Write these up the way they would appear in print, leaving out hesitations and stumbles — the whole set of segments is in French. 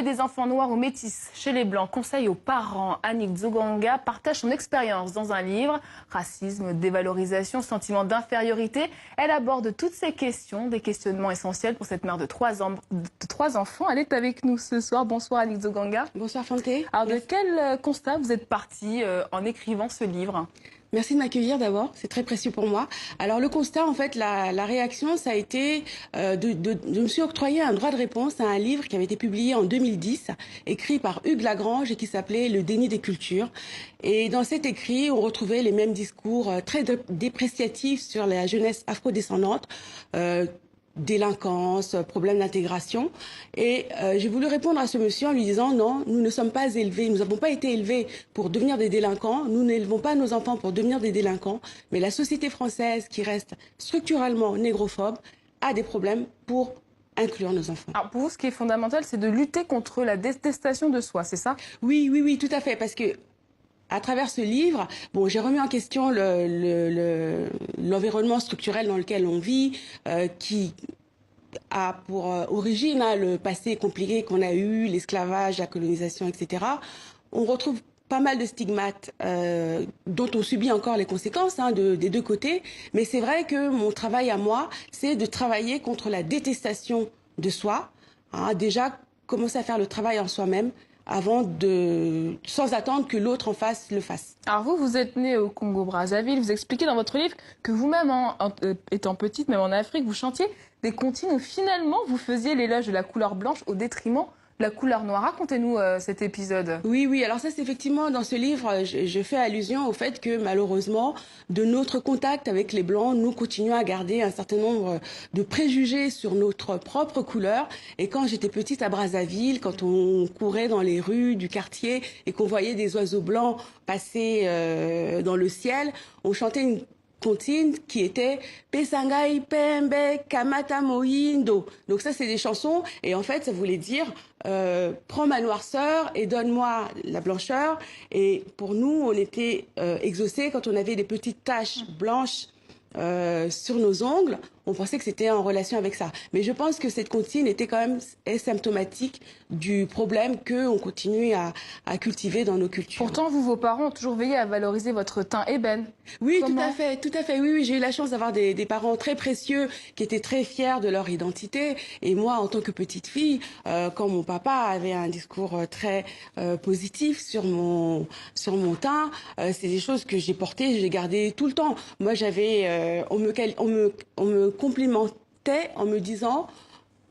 Élever des enfants noirs ou métis chez les Blancs, conseil aux parents. Annick Nzoganga partage son expérience dans un livre. Racisme, dévalorisation, sentiment d'infériorité. Elle aborde toutes ces questions, des questionnements essentiels pour cette mère de trois enfants. Elle est avec nous ce soir. Bonsoir Annick Nzoganga. Bonsoir Fanté. Alors de quel constat vous êtes partie en écrivant ce livre ? Merci de m'accueillir d'abord, c'est très précieux pour moi. Alors le constat, en fait, la réaction, ça a été de me suis octroyé un droit de réponse à un livre qui avait été publié en 2010, écrit par Hugues Lagrange et qui s'appelait Le déni des cultures. Et dans cet écrit, on retrouvait les mêmes discours très dépréciatifs sur la jeunesse afrodescendante, délinquance, problème d'intégration. Et j'ai voulu répondre à ce monsieur en lui disant non, nous ne sommes pas élevés, nous n'avons pas été élevés pour devenir des délinquants, nous n'élevons pas nos enfants pour devenir des délinquants, mais la société française qui reste structurellement négrophobe a des problèmes pour inclure nos enfants. Alors pour vous, ce qui est fondamental, c'est de lutter contre la détestation de soi, c'est ça ? Oui, tout à fait, parce que à travers ce livre, bon, j'ai remis en question l'environnement structurel dans lequel on vit, qui a pour origine le passé compliqué qu'on a eu, l'esclavage, la colonisation, etc. On retrouve pas mal de stigmates dont on subit encore les conséquences des deux côtés. Mais c'est vrai que mon travail à moi, c'est de travailler contre la détestation de soi. Déjà, commencer à faire le travail en soi-même, sans attendre que l'autre en face le fasse. Alors vous êtes née au Congo-Brazzaville, vous expliquez dans votre livre que vous-même, étant petite, même en Afrique, vous chantiez des comptines où finalement vous faisiez l'éloge de la couleur blanche au détriment de la couleur noire. Racontez-nous cet épisode. Oui, alors ça c'est effectivement dans ce livre, je fais allusion au fait que malheureusement, de notre contact avec les Blancs, nous continuons à garder un certain nombre de préjugés sur notre propre couleur. Et quand j'étais petite à Brazzaville, quand on courait dans les rues du quartier et qu'on voyait des oiseaux blancs passer dans le ciel, on chantait une comptine qui était Pesangai Pembe Kamata Mohindo. Donc ça c'est des chansons et en fait ça voulait dire prends ma noirceur et donne-moi la blancheur. Et pour nous on était exaucés quand on avait des petites taches blanches sur nos ongles. On pensait que c'était en relation avec ça. Mais je pense que cette comptine était quand même symptomatique du problème qu'on continue à cultiver dans nos cultures. Pourtant, vos parents ont toujours veillé à valoriser votre teint ébène. Oui, tout à fait. Oui, j'ai eu la chance d'avoir des parents très précieux qui étaient très fiers de leur identité. Et moi, en tant que petite fille, quand mon papa avait un discours très positif sur mon teint, c'est des choses que j'ai portées, j'ai gardées tout le temps. Moi, on me complimentait en me disant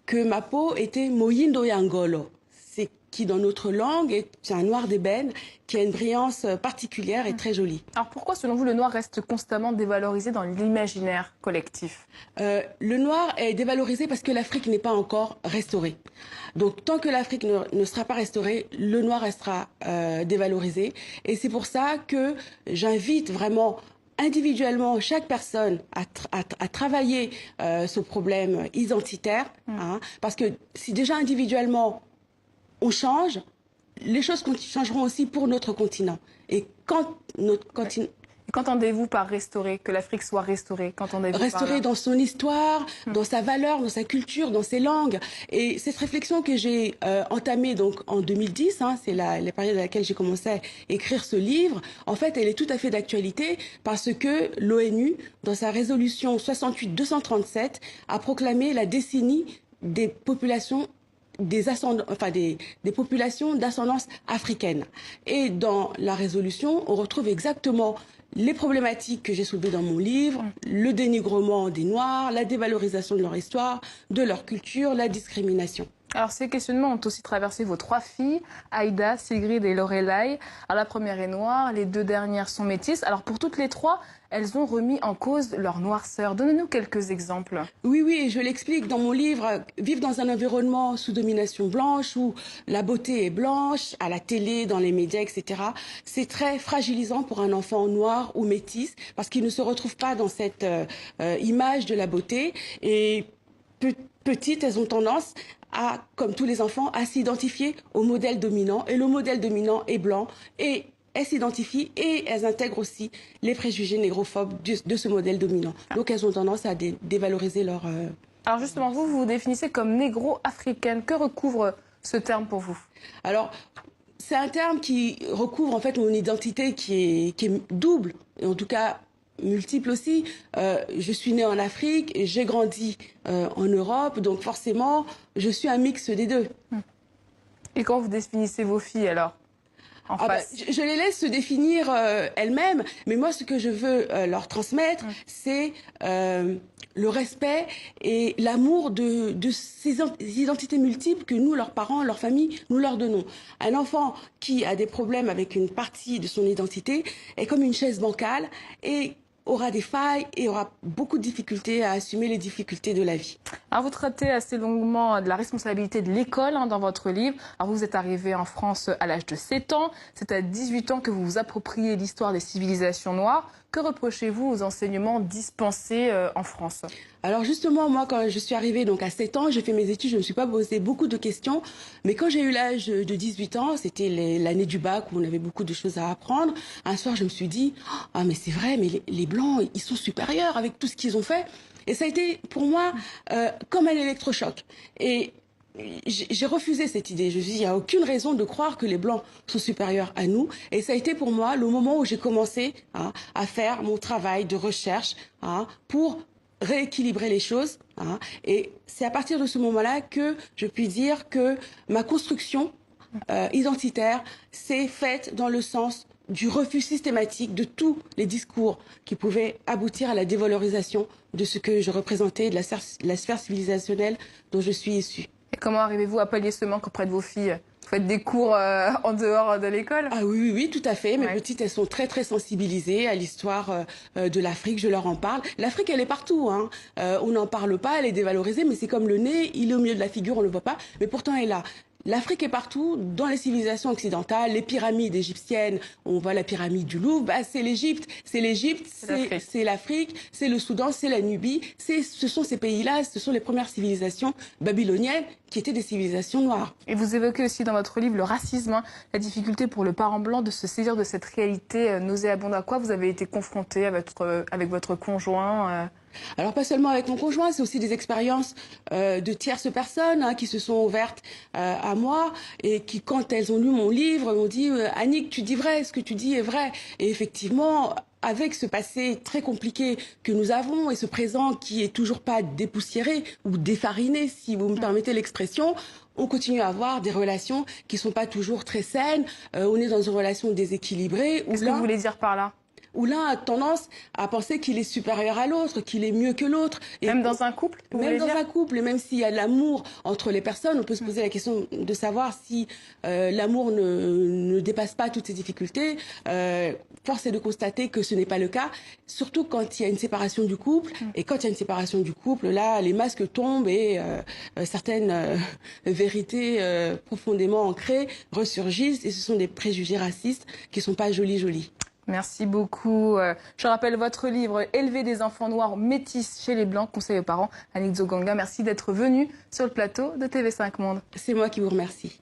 que ma peau était moyindo yangolo, c'est qui dans notre langue est un noir d'ébène qui a une brillance particulière et très jolie. Alors pourquoi selon vous le noir reste constamment dévalorisé dans l'imaginaire collectif ? Le noir est dévalorisé parce que l'Afrique n'est pas encore restaurée. Donc tant que l'Afrique ne sera pas restaurée, le noir restera dévalorisé. Et c'est pour ça que j'invite vraiment individuellement chaque personne à travailler ce problème identitaire, parce que si déjà individuellement on change, les choses changeront aussi pour notre continent. Et quand notre continent... Qu'entendez-vous par restaurer, que l'Afrique soit restaurée? Restaurer dans son histoire, dans sa valeur, dans sa culture, dans ses langues. Et cette réflexion que j'ai entamée donc en 2010, c'est la période à laquelle j'ai commencé à écrire ce livre, en fait, elle est tout à fait d'actualité parce que l'ONU, dans sa résolution 68-237, a proclamé la décennie des populations des populations d'ascendance africaine. Et dans la résolution, on retrouve exactement les problématiques que j'ai soulevées dans mon livre, le dénigrement des Noirs, la dévalorisation de leur histoire, de leur culture, la discrimination. Alors ces questionnements ont aussi traversé vos trois filles, Aïda, Sigrid et Lorelai. Alors la première est noire, les deux dernières sont métisses. Alors pour toutes les trois, elles ont remis en cause leur noirceur. Donnez-nous quelques exemples. Oui, je l'explique dans mon livre. Vivre dans un environnement sous domination blanche, où la beauté est blanche, à la télé, dans les médias, etc., c'est très fragilisant pour un enfant noir ou métis, parce qu'il ne se retrouve pas dans cette image de la beauté. Et petites, elles ont tendance comme tous les enfants, à s'identifier au modèle dominant. Et le modèle dominant est blanc. Et elles s'identifient et elles intègrent aussi les préjugés négrophobes de ce modèle dominant. Donc elles ont tendance à dévaloriser leur... Alors justement, vous vous définissez comme négro-africaine. Que recouvre ce terme pour vous? Alors, c'est un terme qui recouvre en fait mon identité qui est double, et en tout cas multiple aussi. Je suis née en Afrique, et j'ai grandi en Europe, donc forcément, je suis un mix des deux. Et quand vous définissez vos filles alors? Je les laisse se définir elles-mêmes, mais moi ce que je veux leur transmettre, c'est le respect et l'amour de ces identités multiples que nous, leurs parents, leurs familles, nous leur donnons. Un enfant qui a des problèmes avec une partie de son identité est comme une chaise bancale et aura des failles et aura beaucoup de difficultés à assumer les difficultés de la vie. Alors vous traitez assez longuement de la responsabilité de l'école dans votre livre. Alors vous êtes arrivé en France à l'âge de 7 ans. C'est à 18 ans que vous vous appropriez l'histoire des civilisations noires. Que reprochez-vous aux enseignements dispensés en France? Alors justement, moi, quand je suis arrivée donc à 7 ans, j'ai fait mes études, je ne me suis pas posé beaucoup de questions. Mais quand j'ai eu l'âge de 18 ans, c'était l'année du bac où on avait beaucoup de choses à apprendre. Un soir, je me suis dit, ah mais c'est vrai, mais les Blancs, ils sont supérieurs avec tout ce qu'ils ont fait. Et ça a été pour moi comme un électrochoc. Et j'ai refusé cette idée. Je me suis dit, il n'y a aucune raison de croire que les Blancs sont supérieurs à nous. Et ça a été pour moi le moment où j'ai commencé à faire mon travail de recherche pour rééquilibrer les choses. Et c'est à partir de ce moment-là que je puis dire que ma construction identitaire s'est faite dans le sens du refus systématique de tous les discours qui pouvaient aboutir à la dévalorisation de ce que je représentais, de la sphère civilisationnelle dont je suis issue. Et comment arrivez-vous à pallier ce manque auprès de vos filles? Vous faites des cours en dehors de l'école? Ah oui, oui, tout à fait. Mes petites, elles sont très, très sensibilisées à l'histoire de l'Afrique. Je leur en parle. L'Afrique, elle est partout. On n'en parle pas, elle est dévalorisée, mais c'est comme le nez, il est au milieu de la figure, on ne le voit pas, mais pourtant elle est là. L'Afrique est partout, dans les civilisations occidentales, les pyramides égyptiennes, on voit la pyramide du Louvre, c'est l'Égypte, c'est l'Afrique, c'est le Soudan, c'est la Nubie, ce sont ces pays-là, ce sont les premières civilisations babyloniennes qui étaient des civilisations noires. Et vous évoquez aussi dans votre livre le racisme, la difficulté pour le parent blanc de se saisir de cette réalité nauséabonde. À quoi vous avez été confronté avec votre conjoint Alors pas seulement avec mon conjoint, c'est aussi des expériences de tierces personnes qui se sont ouvertes à moi et qui, quand elles ont lu mon livre, m'ont dit Annick, tu dis vrai, ce que tu dis est vrai. Et effectivement, avec ce passé très compliqué que nous avons et ce présent qui est toujours pas dépoussiéré ou défariné, si vous me permettez l'expression, on continue à avoir des relations qui sont pas toujours très saines. On est dans une relation déséquilibrée. Qu'est-ce que vous voulez dire par là? Où l'un a tendance à penser qu'il est supérieur à l'autre, qu'il est mieux que l'autre. Même dans un couple? Même dans un couple, et même s'il y a de l'amour entre les personnes, on peut se poser la question de savoir si l'amour ne dépasse pas toutes ces difficultés. Force est de constater que ce n'est pas le cas, surtout quand il y a une séparation du couple. Et quand il y a une séparation du couple, là, les masques tombent et certaines vérités profondément ancrées ressurgissent. Et ce sont des préjugés racistes qui ne sont pas jolis. Merci beaucoup. Je rappelle votre livre « Élever des enfants noirs métis chez les Blancs », conseil aux parents, Annick Nzoganga. Merci d'être venue sur le plateau de TV5 Monde. C'est moi qui vous remercie.